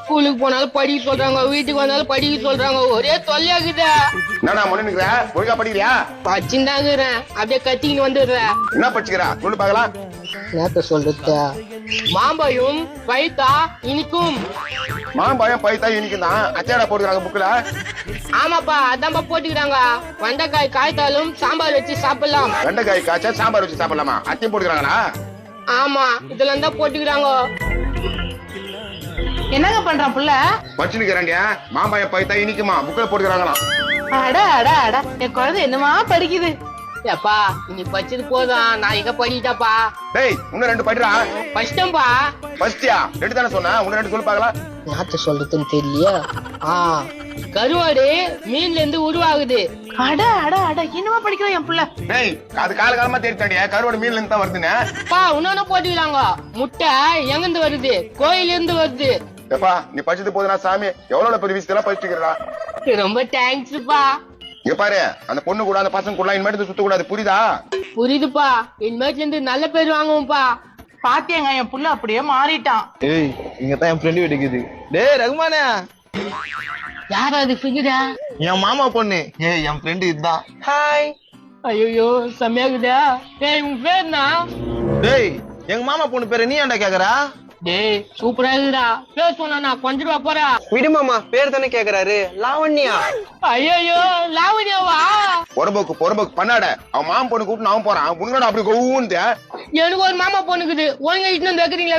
ஸ்கூலுக்கு போனாலும் படிக்க சொல்றாங்க, வீட்டுக்கு வந்தாலும் படிக்க சொல்றாங்க, ஒரே தொல்லையாக்குதா. என்னடா மொழி நிக்கிற? ஒழுங்கா படிக்கிறியா? படிச்சுதாங்கிறேன், அப்படியே கத்தின்னு வந்துடுறேன். என்ன படிச்சுக்கிறா சொல்லு பாக்கலாம். நேத்த சொல்றது மாம்பழம் பைத்தா இனிக்கும். மாம்பழம் பைத்தா இனிக்கும் தான் அச்சாடா போட்டுக்கிறாங்க புக்குல. ஆமாப்பா, அதான்ப்பா போட்டுக்கிறாங்க. வெண்டைக்காய் காய்த்தாலும் சாம்பார் வச்சு சாப்பிடலாம். வெண்டைக்காய் காய்ச்சா சாம்பார் வச்சு சாப்பிடலாமா? அத்தையும் போட்டுக்கிறாங்களா? ஆமா, இதெல்லாம் தான் போட்டுக்கிறாங்க. என்னங்க பண்றான் புள்ள? படிச்சு நிக்கிறாங்க. மாம்பழம் பைத்தா இனிக்குமா புக்குல போட்டுக்கிறாங்களாம். அட அட அட, என் குழந்தை என்னமா படிக்குது. ஏப்பா, நீ படிச்சது போதும், நான் எங்க படிக்கிட்டாப்பா. டேய் இன்னும் 2 படிடா. படிச்சிட்டேன்பா. ஃபர்ஸ்டியா 2 தானே சொன்னா, இன்னும் 2 சொல்லு பாக்கலாம். நாத்த சொல்றதுன்னு தெரியலையா? கருவாடு மீன்ல இருந்து உருவாகுது. அட அட அட, என்னமா படிக்கிறான் என் புள்ள? டேய் அது காலகாலமா தேடிட்டாண்டியா, கருவாடு மீன்ல இருந்து தான் வருதுன்னு. பா, இன்னொன்னு போட்டுக்கிறாங்க. முட்டை எங்க இருந்து வருது? கோயில இருந்து வருது. ஏப்பா நீ படிச்சது போதுனா சாமி, எவ்வளவு பெரிய விஷயத்தெல்லாம் படிச்சுக்கிறா. ரொம்ப தேங்க்ஸ்ப்பா. இங்க பாரு, அந்த பொண்ணு கூட அந்த பசங்க கூட இனிமேட்டு சுத்த கூடாது, புரியுதா? புரியுதுப்பா, இனிமேட்ல இருந்து நல்ல பேர் வாங்குவோம்ப்பா. பாத்தியங்க, என் புள்ள அப்படியே மாறிட்டான். ஏய் இங்க தான் என் ஃப்ரெண்டு வீட்டுக்குது. டேய் ரகுமானே, யார் அது ஃபிகரா? என் மாமா பொண்ணு. ஏய் என் ஃப்ரெண்டு இதுதான். ஹாய். ஐயோ செம்மையாகுதா. டேய் உன் பேர்னா? டேய் எங்க மாமா பொண்ணு பேரு நீ ஏன்டா கேக்குறா? டேய் சூப்பரா இருக்குடா. பேர் சொன்னா நான் கொஞ்சம் ரூபா போறா. விடு மாமா, பேர் தானே கேக்குறாரு. லாவண்யா. ஐயோ லாவணியாவா? பொறம்போக்கு பண்ணாட. அவன் மாமன் பொண்ணு கூப்பிட்டு அவன் போறான், உன்னோட அப்படி கோவுன்னு. எனக்கு ஒரு மாமா பொண்ணுக்குது, ஒழுங்கா இட்டு வந்து வைக்கிறீங்களா?